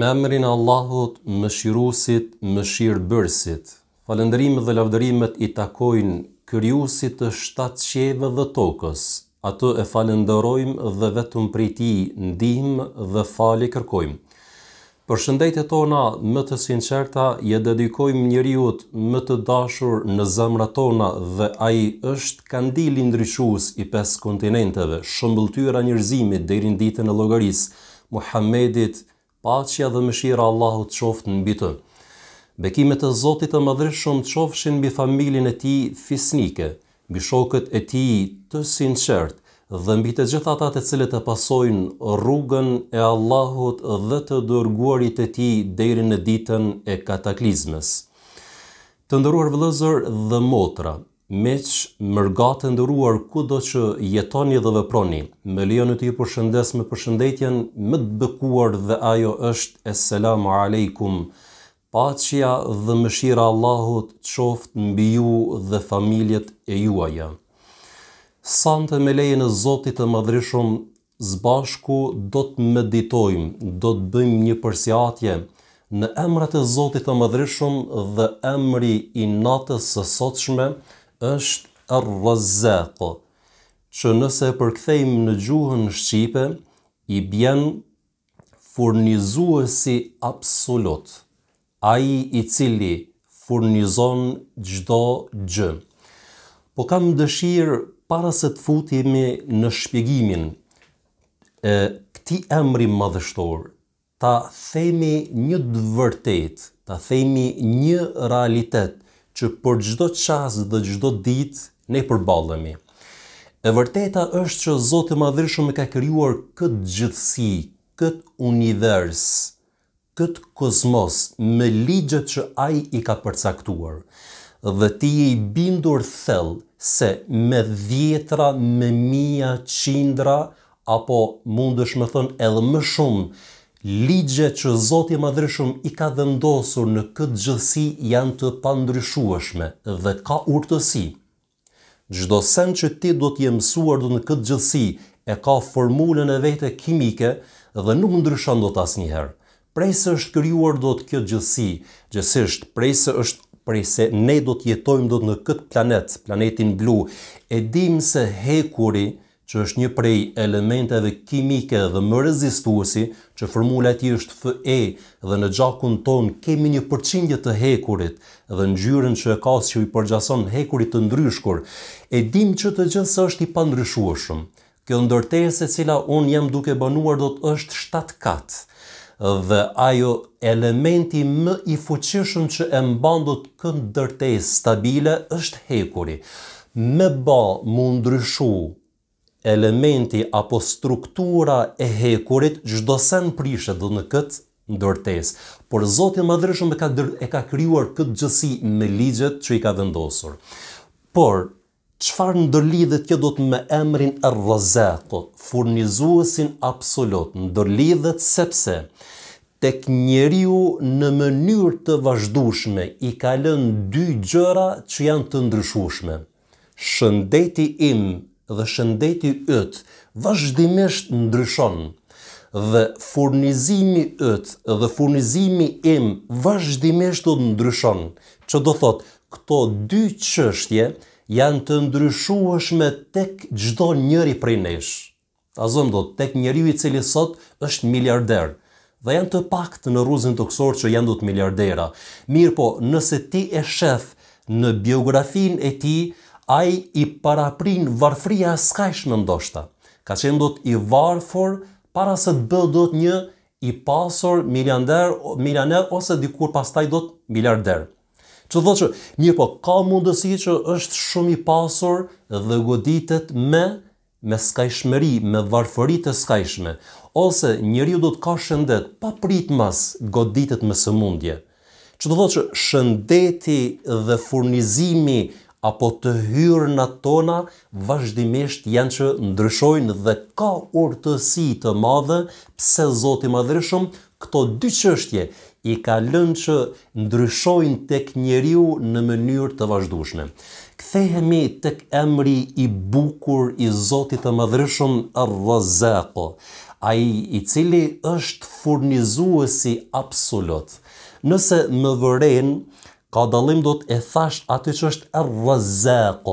Me emrin e Allahut, mëshiruesit, mëshirbërësit. Falënderimet dhe lavdërimet i takojnë Krijuesit të shtatë qiellve dhe tokës. Atë e falenderojmë dhe vetëm prej Tij ndihmë dhe falje kërkojmë. Përshëndetjet tona më të sinqerta je dedikojmë njeriut më të dashur në zemrat tona dhe ai është kandili ndryshues i 5 kontinenteve, shëmbëltyra njerëzimit deri në ditën e llogarisë, Muhammedit, paqja dhe mëshira e Allahut qoftë mbi të. Bekimet e Zotit të Madhërisht qofshin mbi familjen e tij fisnike, mbi shokët e tij të sinqert dhe mbi të gjithë ata të cilët e pasojnë rrugën e Allahut dhe të dërguarit e tij deri në ditën e kataklizmës. Të nderuar vëllezër dhe motra, miq, mërgatë të nderuar kudo që jetoni dhe veproni, më lejoni të ju përshëndes me përshëndetjen më të bekuar dhe ajo është Esselamu alaikum. Paqja dhe mëshira e Allahut qoftë mbi ju dhe familjet e juaja. Sante me lejen e Zotit të Madhërisht, zbashku do të meditojmë, do të bëjmë një përsëritje në emrat e Zotit të Madhërisht dhe emri i natës së sotshme është Ar-Razzaq, që nëse e përkthejmë në gjuhën shqipe i bjen furnizuesi absolut, ai i cili furnizon çdo gjë. Po kam dëshirë para se të futemi në shpjegimin e këtij emri madhështor, ta themi një të vërtet, ta themi një realitet që për çdo çast dhe çdo ditë ne përballemi. E vërteta është që Zoti i Madhërisht e ka krijuar këtë gjithësi, këtë univers, këtë kozmos me ligjet që ai i ka përcaktuar. Dhe ti je i bindur thellë se me dhjetra, me mia, qindra, apo mundesh me thënë edhe më shumë, ligjet që Zoti i Madhërisht i ka vendosur në këtë gjithësi janë të pandryshueshme dhe ka urtësi. Çdo sen që ti do të je mësuar në këtë gjithësi e ka formulën e vete kimike dhe nuk ndryshon dot asnjëherë. Prej se është krijuar dot kjo gjithësi, gjithsesi prej se ne do të jetojmë dot në këtë planet, planetin blu, e dim se hekuri, që është një prej elementeve kimike dhe më rezistuesi, që formula e tij është Fe, dhe në gjakun ton kemi një përqindje të hekurit dhe ngjyrën që e ka që i përgjason hekurit të ndryshkur, e dim që të gjithë është i pandryshueshëm. Kjo ndërtesë e cila unë jam duke banuar do të është 7 kat. Dhe ajo elementi më i fuqishëm që e mban dot këtë ndërtesë stabile është hekuri. Me ba mu ndryshu elementi apo struktura e hekurit, çdo sen prishet do në këtë ndërtesë. Por Zoti i Madhërisht e ka krijuar këtë gjësi me ligjet që i ka vendosur. Por çfarë ndërlidhet kjo dot me emrin Ar-Razzaq, furnizuesin absolut? Ndërlidhet sepse tek njeriu në mënyrë të vazhdueshme i ka lënë 2 gjëra që janë të ndryshueshme. Shëndeti im dhe shëndeti yt vazhdimisht ndryshon dhe furnizimi yt dhe furnizimi im vazhdimisht do të ndryshon. Që do thot, këto 2 çështje janë të ndryshueshme tek çdo njeri prej nesh. Ta zëm dot tek njeriu i cili sot është miliarder. Dhe janë të paktë në rruzën toksor që janë do të miliardera. Mirë po, nëse ti e shef në biografinë e tij, ai i paraprin varfëria e skajshme ndoshta. Ka qenë do të i varfër para se të bëhet do të një i pasur milioner ose dikur pastaj do të miliarder. Që thotë që, mirë po, ka mundësi që është shumë i pasur dhe goditet me skajshmëri, me varfëri të skajshme, ose njeriu do të ka shëndet pa pritmas goditet me sëmundje. Që do thotë që shëndeti dhe furnizimi apo të hyrnat tona vazhdimisht janë që ndryshojnë dhe ka urtësi të madhe pse Zoti i Madhërisht këto 2 çështje i ka lënë që ndryshojnë tek njeriu në mënyrë të vazhdueshme. Kthehemi tek emri i bukur i Zotit të Madhërisht Ar-Razzaq. ai I cili është furnizuesi absolut. Nëse më vëren, ka dallim do të e thash aty që është ar-Razzaq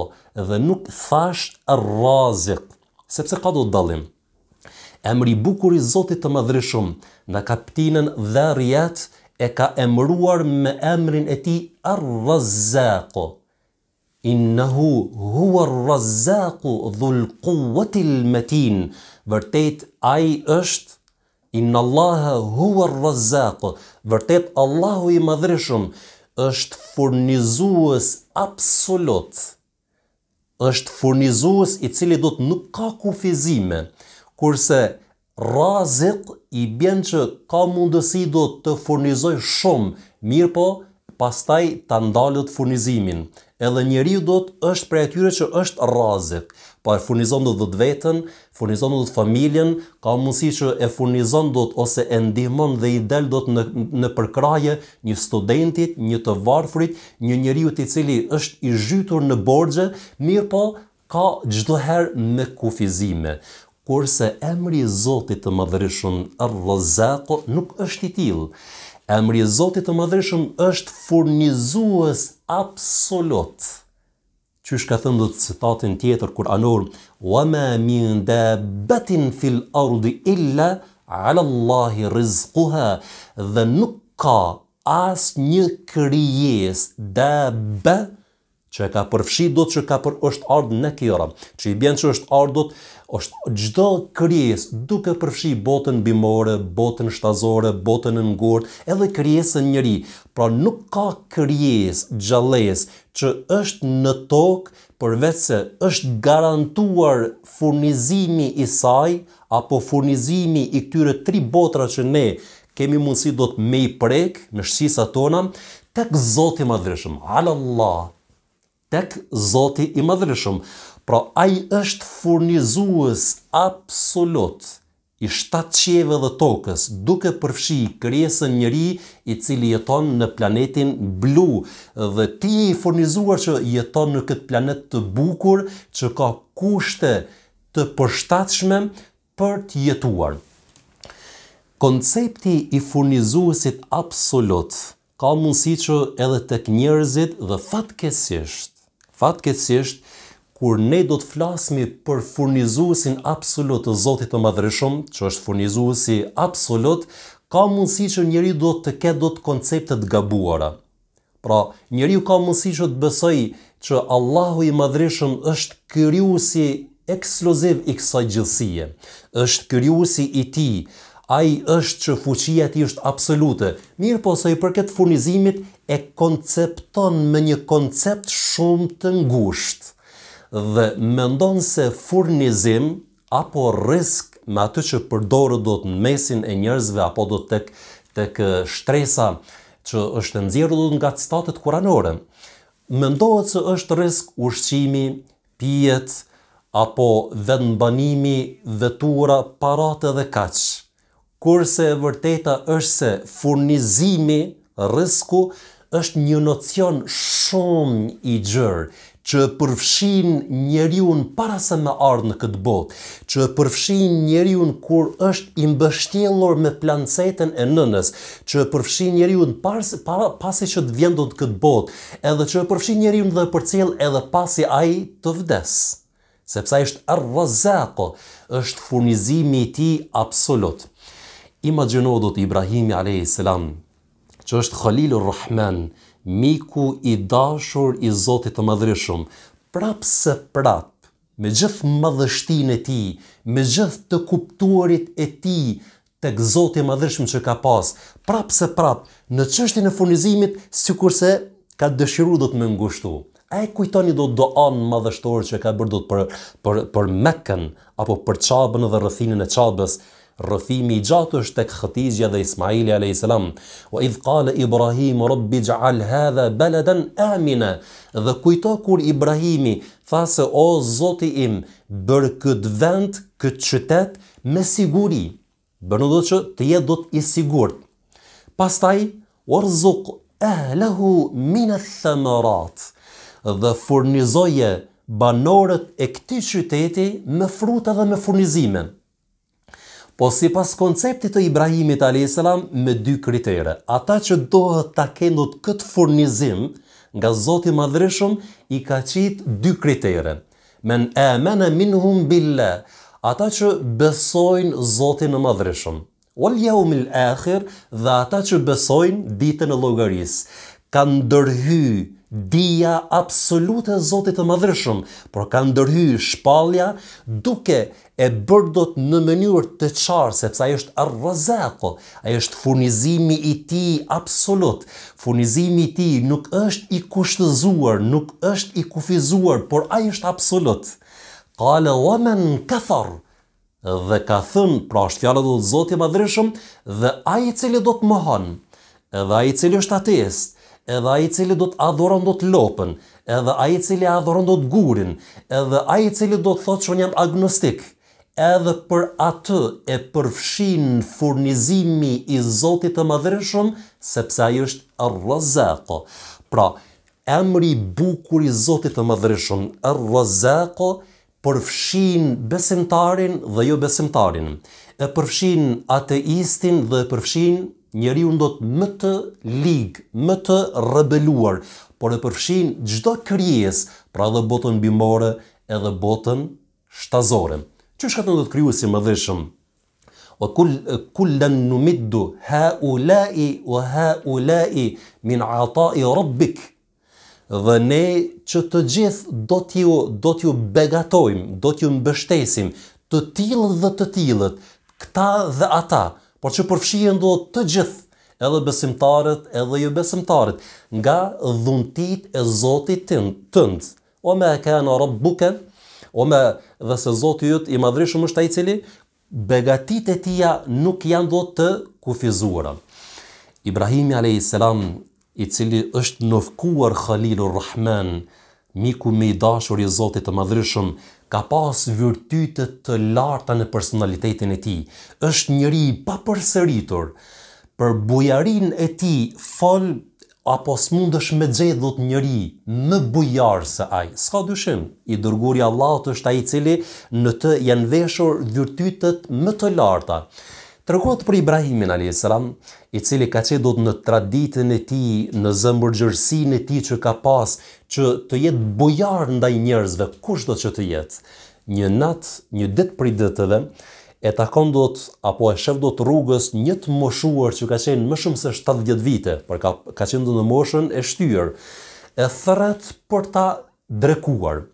dhe nuk thash ar-Raziq, sepse ka do të dallim. Emri bukur I Zotit të Madhërisht në kapitullin Dhariyat e ka emëruar me emrin e tij ar-Razzaq. Innehu huwa ar-Razzaq dhul quwwati al-matin. Vërtet ai është Inna Allaha huwa ar-Razzaq. Vërtet Allahu I Madhërisht është furnizues absolut. Është furnizues I cili do të nuk ka kufizime. Kurse Raziq I bjen që ka mundësi do të furnizoj shumë, mirë po, pastaj ta ndalët furnizimin. Edhe njeriu do të është prej atyre që është Raziq, po e furnizon do të vetën, furnizon do të familjen, ka mundësi që e furnizon do të ose e ndihmon dhe I del do të në përkraje një studentit, një të varfrit, një njeriu I cili është I zhytur në borxhe, mirë po, ka çdo herë me kufizime. Kurse emri I Zotit të Madhërisht ar-Razzaq nuk është I tillë. Emri I Zotit të Madhërisht është furnizues absolut. Qysh ka thënë do të citatin tjetër kuranor, wa ma min dabbatin fil ardi illa ala Allahi rizquha, dhe nuk ka asnjë krijesë dabba që ka përfshi do të që ka për është ardhë në kjera, që I bjen që është ardhët, është gjdo krijesë duke përfshi botën bimore, botën shtazore, botën në ngurt, edhe krijesën njëri. Pra nuk ka krijesë gjallesë që është në tokë, përveç se është garantuar furnizimi I saj, apo furnizimi I këtyre 3 botra që ne kemi mundësi do të me I prek në shqisa tona, tek Zoti I Madhërisht, ala Allah, tek Zoti I Madhërisht. Pra ai është furnizues absolut I 7 qieve dhe tokës, duke përfshi krijesën njeri I cili jeton në planetin blu, dhe ti I furnizuar që jeton në këtë planet të bukur, që ka kushte të përshtatshme për të jetuar. Koncepti I furnizuesit absolut ka mundësi që edhe tek njerëzit dhe fatkeqësisht, kur ne do të flasmi për furnizuesin absolut të Zotit të Madhërisht, që është furnizuesi absolut, ka mundësi që njeriu do të ketë do të koncepte të gabuara. Pra, njeriu ka mundësi që të besoj që Allahu I Madhërisht është krijuesi ekskluziv I kësaj gjallësie, është krijuesi I tij, ai është që fuqia e tij është absolute. Mirë po sa I përket furnizimit e koncepton me një koncept shumë të ngushtë. Dhe mendon se furnizim apo risk me atë që përdorët do të në mesin e njerëzve apo do të tek shtresa që është nxjerrur do të nga citatet kuranore. Mendohet se është risk ushqimi, pijet apo vendbanimi, vetura, paratë dhe kaq. Kurse e vërteta është se furnizimi, risku është një nocion shumë I gjerë, që përfshin njeriu para se me ardhë në këtë botë, që përfshin njeriu kur është I mbështjellur me plancetën e nënës, që përfshin njeriu pasi që të vjen do të këtë botë, edhe që përfshin njeriu dhe përcjell edhe pasi ai të vdes. Sepse ai është ar-Razzaq, është furnizimi I tij absolut. Imagjino do të Ibrahimi a.s. që është Khalilur Rahman, miku I dashur I Zotit të Madhërisht, prap se prap, me gjithë madhështinë e tij, me gjithë të kuptuarit e tij tek Zoti I Madhërisht që ka pas, prap se prap, në çështjen e furnizimit, sikurse ka dëshiruar do të më ngushtu. A e kujtoni do doan madhështor që ka bërë do të për Mekkën apo për Qabën dhe rrethinën e Qabës? Rrëthimi I gjatë është tek Khatijja dhe Ismaili a.s. Wa idh qala Ibrahim rabbi ij'al hadha baladan amina. Dhe kujto kur Ibrahimi tha se o Zoti im, bër këtë vend, këtë qytet me siguri. Bërë do që të jetë do të I sigurt. Pastaj warzuq ahlahu min ath-thamarat. Dhe furnizoje banorët e këtij qyteti me fruta dhe me furnizime. Po si pas konceptit të Ibrahimit a.s. me dy kritere. Ata që dohet ta kenë këtë furnizim nga Zoti i Madhreshëm i ka qit dy kritere. Men amana minhum billah, ata që besojnë Zotin e Madhreshëm. Wal yawmil akhir, dhe ata që besojnë ditën e llogarisë. Kanë ndërhy dija absolute e Zotit të Madhreshëm, por kanë ndërhy shpallja duke e bërë dot në mënyrë të qartë, sepse ai është Ar-Razzaq, ai është furnizimi i tij absolut. Furnizimi i tij nuk është i kushtëzuar, nuk është i kufizuar, por ai është absolut. Qala wa man kafar, dhe ka thënë, pra është fjala do të Zotit i Madhreshëm, dhe ai i cili do të mohon, edhe ai i cili është ateist, edhe ai i cili do të adhuron do të lopën, edhe ai i cili adhuron do të gurin, edhe ai i cili do të thotë që unë jam agnostik, edhe për atë e përfshin furnizimi i Zotit të Madhreshëm, sepse ai është Ar-Razzaq. Pra, emri i bukur i Zotit të Madhreshëm, Ar-Razzaq, përfshin besimtarin dhe jo besimtarin. E përfshin ateistin dhe e përfshin njeriu do të më të ligë, më të rebeluar, por e përfshin çdo krijesë, pra dhe botën bimore edhe botën shtazore. Qysh ka thënë krijuesi i Madhreshëm? Wa kullan numiddu haula'i wa haula'i min 'ata'i rabbik. Dhe ne që të gjithë do t'ju begatojmë, do t'ju mbështesim, të tillët dhe të tillët, këta dhe ata, por që përfshihen do të gjithë, edhe besimtarët, edhe jo besimtarët, nga dhuntit e Zotit tënd. O me kana rabbuka, dhe se Zoti yt i Madhreshëm është ai i cili begatit e tia nuk janë do të kufizuara. Ibrahimi a.s. i cili është nëfkuar Khalilur Rahman, miku me i dashur i Zotit të Madhreshëm, ka pas virtytet të larta në personalitetin e tij. Është njëri i papërsëritur. Për bujarin e tij fol apo s'mundesh me gjetë do të njëri më bujar se ai. S'ka dyshim, i dërguari i Allahut është ai i cili në të janë veshur virtytet më të larta. Tregohet për Ibrahimin a.s. i cili ka qenë do të në traditën e tij, në zëmbërgjërsinë e tij që ka pas, që të jetë bujar ndaj njerëzve, kush do që të jetë. Një natë, një ditë prej ditëve, e takon do të, apo e shef do të rrugës një të moshuar që ka qenë më shumë se 70 vite, por ka qenë do në moshën e shtyr, e thret për ta drekuar.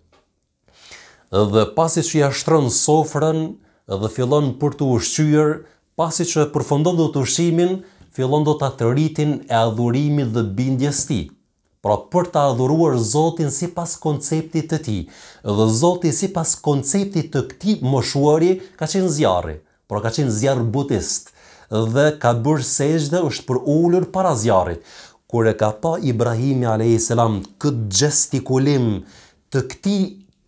Dhe pasi që ja shtron sofrën dhe fillon për të ushqyer, pasi që përfundon do të ushqimin, fillon do të rritin e adhurimit dhe bindjes tij. Pra për të adhuruar Zotin si pas konceptit të tij. Dhe Zoti si pas konceptit të këtij moshuari ka qenë zjarri, pra ka qenë zjarr budist. Dhe ka bërë sejdë, është për ulur para zjarrit. Kur e ka pa Ibrahimi a.s. këtë gestikulim të këtij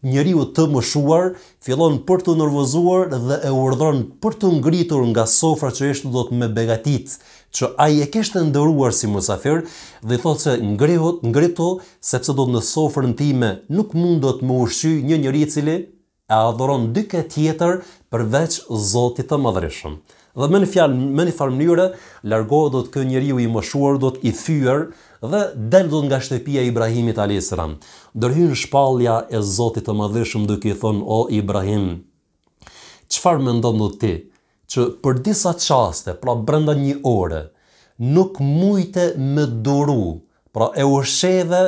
njeriu të moshuar, fillon për të nervozuar dhe e urdhron për të ngritur nga sofra që ishte do të me begatit, që ai e kishte ndëruar si musafir, dhe i thotë se ngritu, sepse do të në sofrën time nuk mund do të më ushqy një njeri i cili e adhuron dyke tjetër përveç Zotit të Madhreshëm. Dhe me një farë mënyre, largohet do të ky njeriu i moshuar, do të i thyer, dhe del do nga shtëpia e Ibrahimit a.s. Ndërhyn shpallja e Zotit të Madhreshëm duke i thonë, o Ibrahim, çfarë mendon do ti që për disa çaste, pra brenda një ore, nuk mujte me duru, pra e ushqeve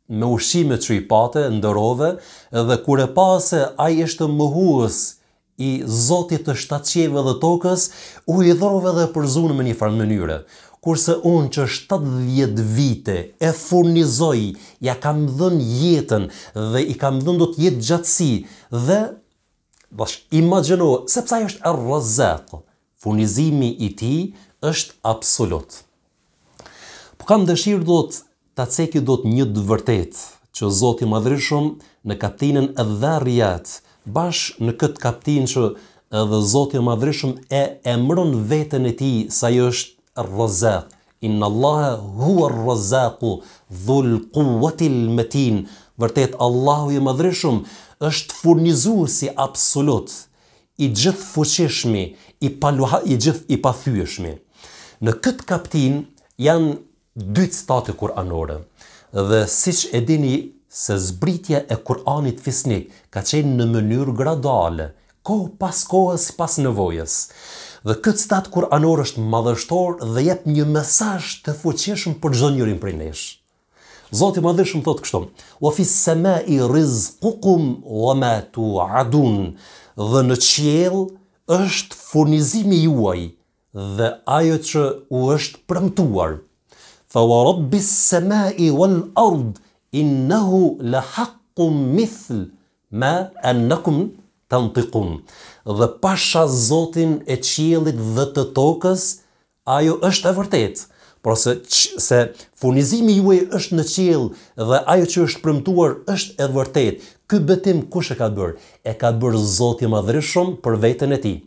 me ushqimet që i pate, ndërove, dhe kur e pa se ai ishte mohues i Zotit të shtatqeve dhe tokës, u hidhrove dhe përzunë me një farë mënyre. Kurse unë që 70 vite e furnizoj, ja kam dhënë jetën dhe i kam dhënë do të jetë gjatësi dhe imagjino, sepse ai është Ar-Razzaq, furnizimi i tij është absolut. Po kam dëshirë do të ta ceki do të një të vërtet që Zoti i Madhreshëm në kapitullin e Dharriyat, bashkë në këtë kapitull që edhe Zoti i Madhreshëm e emëron veten e tij sa ai është Ar-Razzaq. Inna Allaha huwa Ar-Razzaqu dhul quwwatil matin. Vërtet Allahu i Madhreshëm është furnizuesi absolut i gjithë fuqishmi, i pathyeshmi. Në këtë kaptin janë dy citate kuranore. Dhe siç e dini se zbritja e Kur'anit fisnik ka qenë në mënyrë graduale, kohë pas kohës, pas nevojës. Dhe këtë citat kuranor është madhështor dhe jep një mesazh të fuqishëm për çdo njërin prej nesh. Zoti i Madhëshëm thotë kështu: "Wa fis samai rizqukum wa ma tu'adun." Dhe në qiell është furnizimi juaj dhe ajo që u është premtuar. Fa wa rabbis samai wal ard innahu la haqqun mithl ma annakum tantiqun. Dhe pasha Zotin e qiellit dhe të tokës, ajo është e vërtetë. Por se furnizimi juaj është në qiell dhe ajo që është premtuar është e vërtetë. Ky betim kush e ka bërë? E ka bërë Zoti i Madhërisht për veten e tij.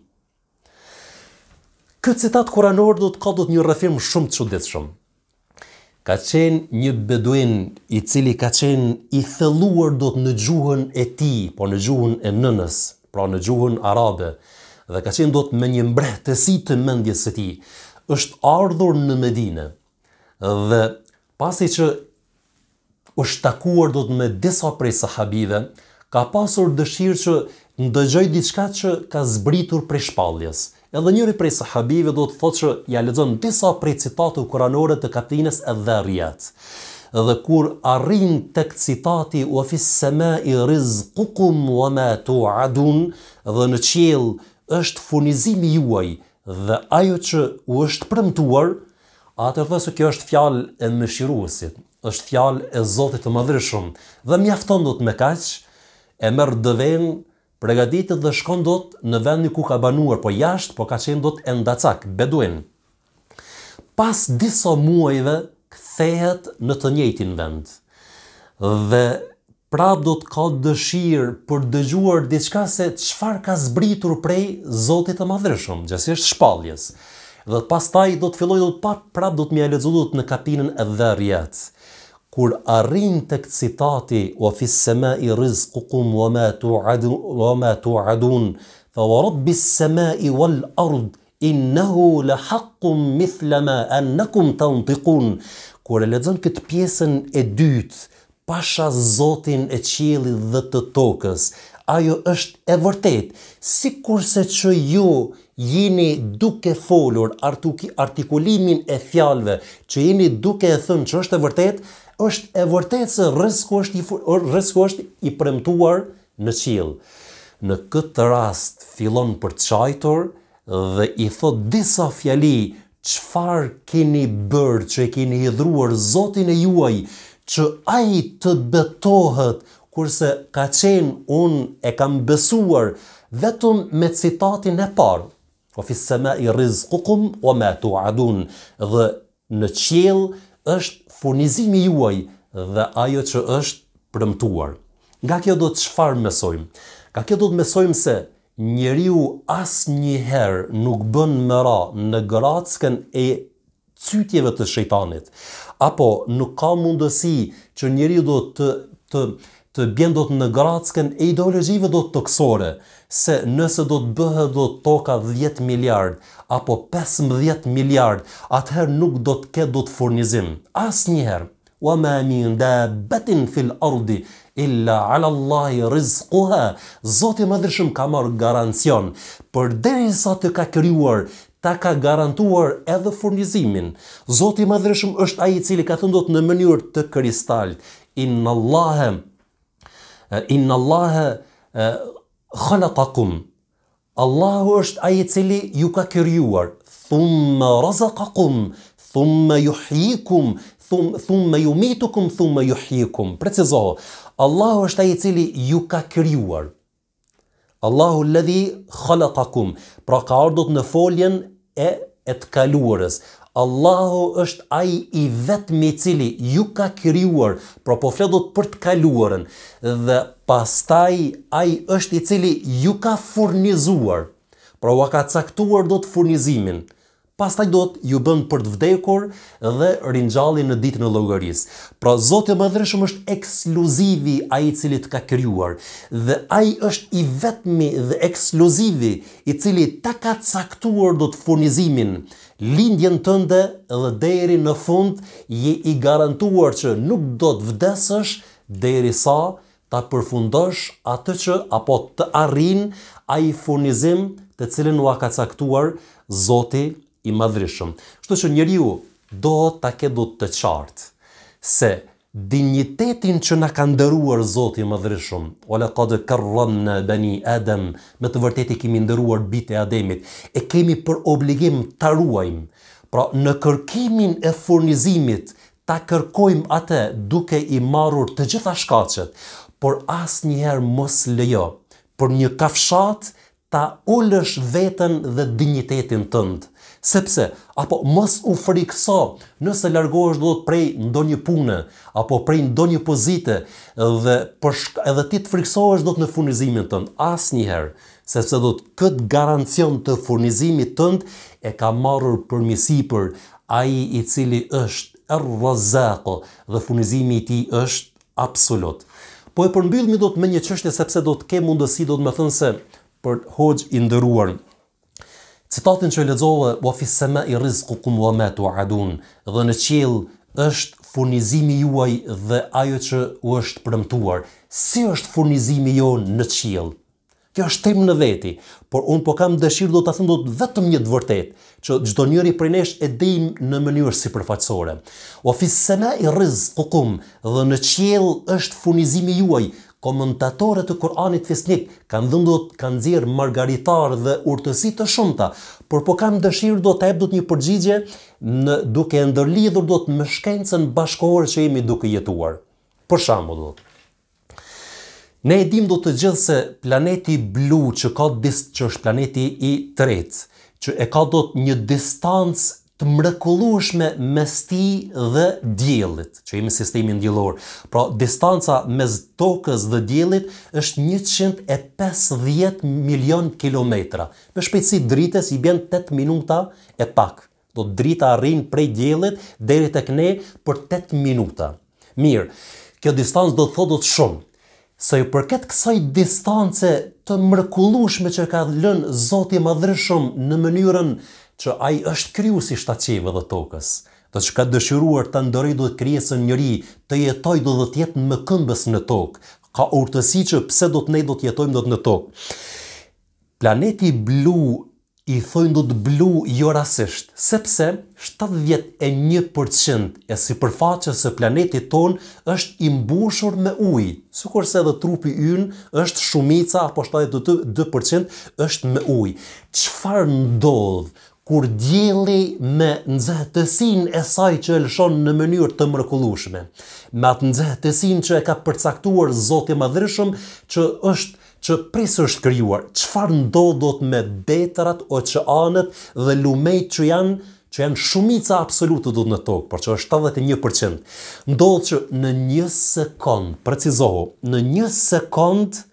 Ky citat kuranor do të një rrëfim shumë të çuditshëm. Ka qenë një beduin i cili ka qenë i thelluar në gjuhën e tij, po në gjuhën e nënës, pra në gjuhën arabe, dhe ka qenë me një mbrehtësi të mendjes së tij. Është ardhur në Medinë dhe pasi që është takuar me disa prej sahabive, ka pasur dëshirë që ndëgjoj diçka që ka zbritur prej shpalljes. Edhe njëri prej sahabive do të thotë që ja lexon disa prej citateve kuranore të kapitullin Adh-Dhariyat. Dhe kur arrin tek citati "Wa fis samai rizqukum wa ma tu'adun", dhe në qiell është furnizimi juaj dhe ajo që u është premtuar, atëherë thotë se kjo është fjalë e mëshiruesit, është fjalë e Zotit të Madhërisht dhe mjafton me kaq, e merr dëven, përgatitet dhe shkon në vendin ku ka banuar, po jashtë, po ka qenë endacak, beduin. Pas disa muajve kthehet në të njëjtin vend. Dhe prap do të ka dëshirë për dëgjuar diçka se çfarë ka zbritur prej Zotit të Madhërisht, gjithsesi shpalljes. Dhe pastaj do të fillojë prap do të më lexojë në kapitullin Adh-Dhariyat. Kur arrin tek citati "Wa fis samai rizqukum wa ma tu'adun fa wa rabbis samai wal ard innahu la haqqun mithla ma annakum tantiqun", kur e lexon këtë pjesën e dytë, pasha Zotin e qiellit dhe të tokës, ajo është e vërtetë, sikurse që ju jeni duke folur artikulimin e fjalëve, që jeni duke e thënë që është e vërtetë se rreziku është i premtuar në qiell. Në këtë rast fillon për të çajtur dhe i thot disa fjali: "Çfarë keni bërë që e keni hidhruar Zotin e juaj, që ai të betohet, kurse ka qenë unë e kam besuar vetëm me citatin e parë. Wa fis samai rizqukum wa ma tu'adun." Dhe në qiell është furnizimi juaj dhe ajo që është premtuar. Nga kjo do të çfarë mësojmë? Nga kjo do të mësojmë se njeriu asnjëherë nuk bën mëra në grackën e cytjeve të shejtanit, apo nuk ka mundësi që njeriu do të bjen në grackën e ideologjive toksore, se nëse do të bëhet toka 10 miliard apo 15 miliard, atëherë nuk do të ketë furnizim. Asnjëherë. "Wa ma min dabbatin fil ardi illa ala Allahi rizquha." Zoti i Madhërisht ka marrë garancion, përderisa të ka krijuar, ta ka garantuar edhe furnizimin. Zoti i Madhërisht është ai i cili ka thënë në mënyrë të kristalt: "Inna Allaha khalaqakum." Allahu është ai i cili ju ka krijuar. "Thumma razaqakum, thumma yuhyikum, thumma yumitukum, thumma yuhyikum." Precizohu. Allahu është ai i cili ju ka krijuar. Allahu alladhi khalaqakum. Pra ka ardhur në foljen e të kaluarës. Allahu është ai i vetmi i cili ju ka krijuar, pra po flet për të kaluarën, dhe pastaj ai është i cili ju ka furnizuar, pra u ka caktuar furnizimin. pastaj do të ju bën për të vdekur dhe ringjallin në ditën e llogarisë. Pra Zoti i Madhërisht është ekskluzivi ai i cili të ka krijuar dhe ai është i vetmi dhe ekskluzivi i cili ta ka caktuar do të furnizimin lindjen tënde dhe deri në fund je i garantuar që nuk do të vdesësh derisa ta përfundosh atë që apo të arrin ai furnizim të cilën ua ka caktuar Zoti i Madhërisht. Kështu që njeriu do ta ketë do të qartë se dinjitetin që na ka ndëruar Zoti i Madhërisht, "Wala qad karramna bani Adam", me të vërtetë kemi ndëruar bitë e Ademit, e kemi për obligim ta ruajmë. Pra në kërkimin e furnizimit ta kërkojmë atë duke i marrur të gjitha shkaqet, por asnjëherë mos lejo për një kafshat ta ulësh veten dhe dinjitetin tënd. Sepse, apo mos u frikso nëse largohesh do të prej ndonjë pune, apo prej ndonjë pozite dhe edhe ti të friksohesh do të në furnizimin tënd. Asnjëherë, sepse do të këtë garancion të furnizimit tënd e ka marrur përmisipër ai i cili është Ar-Razzaq dhe furnizimi i tij është absolut. Po e përmbyllmi do të me një çështje sepse do të ke mundësi do të më thënë se për hoxh i nderuar. Citatin që lexova, "Wa fis sama'i rizqukum wa ma tu'adun", dhe në qiell është furnizimi juaj dhe ajo që u është premtuar. Si është furnizimi jon në qiell? Kjo është temë në veti, por unë po kam dëshirë do të them do të vetëm një të vërtet, që çdo njeri prej nesh e dim në mënyrë sipërfaqësore. "Wa fis sama'i rizqukum", dhe në qiell është furnizimi juaj. Komentatorët e Kur'anit fesnik kanë nxjerr margaritar dhe urtësi të shumta, por po kam dëshirë do të jap do të një përgjigje duke e ndërlidhur do të me shkencën bashkëkohore që jemi duke jetuar. Për shembull, ne e dim do të gjithë se planeti blu që është planeti i tretë, që e ka do të një distancë të mrekullueshme mes tij dhe diellit, që jemi sistemin diellor. Pra distanca mes tokës dhe diellit është 150 milion kilometra. Me shpejtësi dritës i bën 8 minuta e pak. Do drita arrin prej diellit deri tek ne për 8 minuta. Mirë, kjo distancë do të thotë shumë. Sa i përket kësaj distance të mrekullueshme që ka lënë Zoti i Madhërisht në mënyrën që ai është krijuesi i shtatqeve dhe tokës, do që ka dëshiruar të ndëroj do të krijesën njëri, të jetoj do të jetë më këmbës në tokë, ka urtësi që pse do të ne do të jetojmë do të në tokë. Planeti blu i thojnë do të blu jo rasisht, sepse 71% e sipërfaqes së planetit ton është i mbushur me ujë, sikurse edhe trupi ynë është shumica apo 72% është me ujë. Çfarë ndodh kur dielli me nxehtësinë e saj që e lëshon në mënyrë të mrekullueshme, me atë nxehtësinë që e ka përcaktuar Zoti i Madhërisht që prisë është krijuar, çfarë ndodh do të me betrat, oqeanët dhe lumejt që janë shumica absolute do të në tokë, por që është 71%. Ndodh që në një sekond, precizohu, në një sekond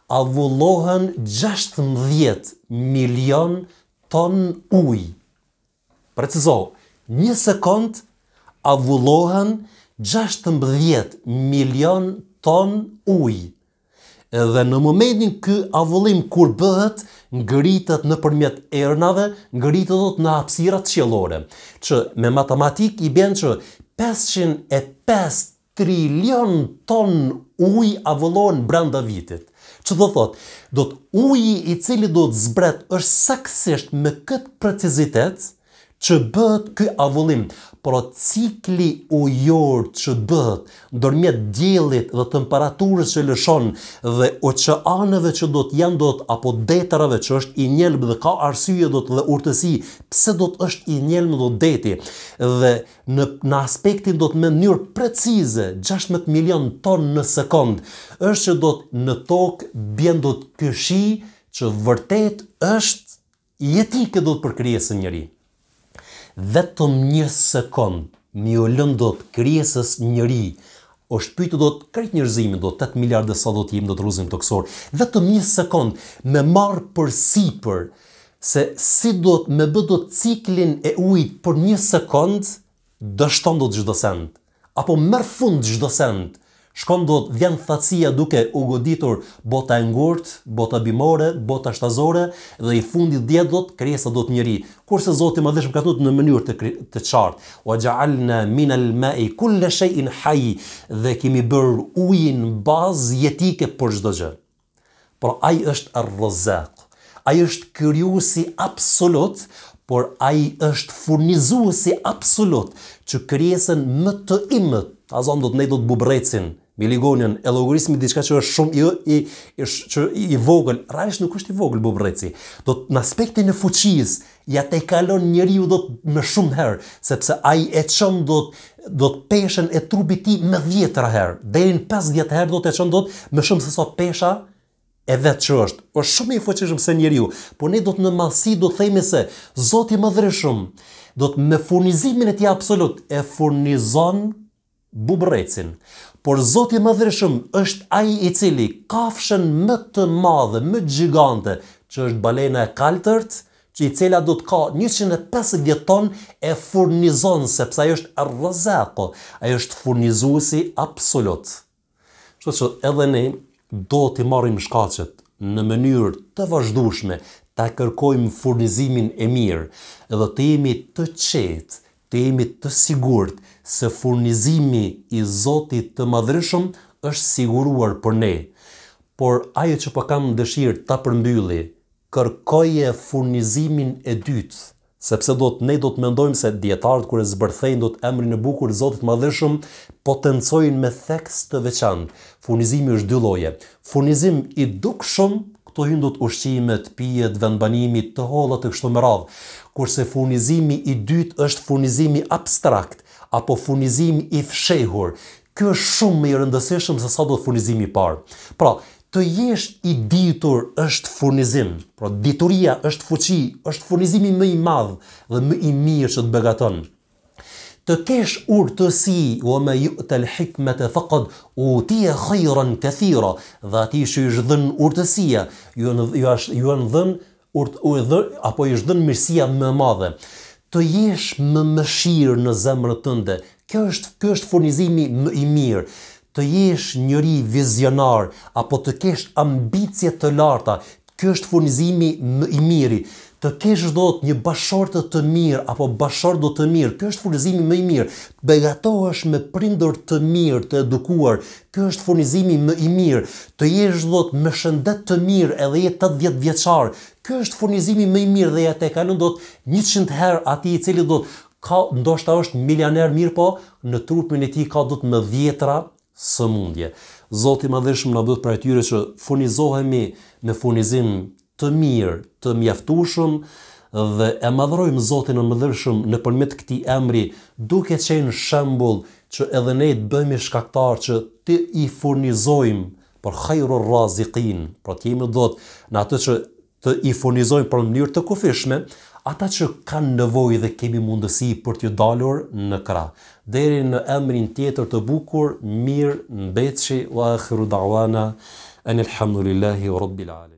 avullohen 16 milion ton ujë. Precizohu, një sekond avullohen 16 milion ton ujë. Dhe në momentin ky avullim kur bëhet, ngritet nëpërmjet ernave, ngritet në hapësirat qiellore, që me matematik i bën që 505 trilion ton ujë avullohen brenda vitit. Që do thot, do të uji i cili do të zbret është saktësisht me këtë precizitet që bëhet ky avullim, por cikli ujor që bëhet ndërmjet diellit dhe temperaturës që lëshon dhe oqeanëve që do të janë apo detrave që është i njelb dhe ka arsye do të dhe urtësi pse do të është i njelb do deti dhe në aspektin do të me mënyrë precize 16 milion ton në sekond është që do të në tokë bjen do të këshi që vërtet është jetike do të për krijesën njëri. Vetëm një sekond mi u lënë do të krijesës njëri, o shpytu do të krejt njerëzimin, do 8 miliardë sa do të jemi do të rruzim toksor, vetëm një sekond me marë për sipër se si do të me bë do të ciklin e ujit për 1 sekond, dështon do të çdo send. Apo merr fund çdo send. Shkon do të vjen thatësia duke u goditur bota e ngurtë, bota bimore, bota shtazore dhe i fundit djetë do të kresa do të njeri. Kurse Zoti i Madhëshëm ka thënë në mënyrë të qartë, wa ja'alna min al-ma'i kulla shay'in hayy, dhe kemi bërë ujin bazë jetike për çdo gjë. Por ai është ar-Razzaq. Ai është krijuesi absolut, por ai është furnizuesi absolut që krijesën më të imët. Azon do të ne do të bubrecin, miligonin, e logarismi diçka që është shumë i vogël, realisht nuk është i vogël bubreci. Do të në aspektin e fuqisë, ja te kalon njeriu do të më shumë herë, sepse ai e çon do të peshën e trupit ti më 10 herë, deri në 50 herë do të çon do të më shumë se sa pesha e vetë që është shumë i fuqishëm se njeriu, por ne do të në mallësi do të themi se Zoti i Madhërisëm do të me furnizimin e tij absolut e furnizon bubrecin. Por Zoti i Madhërisëm është ai i cili kafshën më të madhe, më gjigante, që është balena e kaltërt, që i cila do të ka 150 ton e furnizon, sepse ai është ar-Razzaq, ai është furnizuesi absolut. Kështu që edhe ne do t'i marrim shkaqet në mënyrë të vazhdueshme, ta kërkojmë furnizimin e mirë, edhe të jemi të qetë, të jemi të sigurt se furnizimi i Zotit të Madhërisëm është siguruar për ne. Por ajo që po kam dëshirë ta përmbylli, kërkoje furnizimin e dytë, sepse ne do të mendojmë se dietarët kur e zbërthejnë do të emrin e bukur Zotit Madhërisëm potencojnë me theks të veçantë. Furnizimi është 2 lloje. Furnizim i dukshëm, këto hyn do të ushqimet, pijet, vendbanimi, të holla të kështu me radhë. Kurse furnizimi i dytë është furnizimi abstrakt apo furnizimi i fshehur. Ky është shumë më i rëndësishëm se sa do të furnizimi i parë. Pra, të jesh i ditur është furnizim, pra dituria është fuqi, është furnizimi më i madh dhe më i mirë që të begaton. Të kesh urtësi, wa ma yu'ta al-hikmata faqad utiya khayran kathira, dhe atij që i është dhënë urtësia, ju janë dhënë apo i është dhënë mirësia më e madhe. Të jesh më mëshirë në zemrën tënde, kjo është furnizimi më i mirë. Të jesh njëri vizionar, apo të kesh ambicie të larta, kjo është furnizimi më i miri. Të kesh do të një bashortë të mirë, apo bashortë të mirë, kjo është furnizimi më i mirë. Të begatohesh me prindër të mirë, të edukuar, kjo është furnizimi më i mirë. Të jesh do të me shëndet të mirë edhe je 80 vjeçar, kjo është furnizimi më i mirë dhe ja te kalon do të 100 herë atij i cili do të ka, ndoshta është milioner mirë, po në trupin e tij ka do të më 10 sëmundje. Zoti i Madhërisëm na bëhet për atyre që furnizohemi me furnizim të mirë, të mjaftueshëm dhe e madhrojmë Zotin e Madhërisëm nëpërmjet këtij emri, duke qenë shembull që edhe ne të bëhemi shkaktar që të i furnizojmë për khairur raziqin, pra të jemi do të në atë që të i furnizojmë për mënyrë të kufishme, ata që kanë nevojë dhe kemi mundësi për t'ju dalur në krah. Deri në emrin tjetër të bukur, mirë mbetshi wa akhiru da'wana anil hamdulillahi rabbil alamin.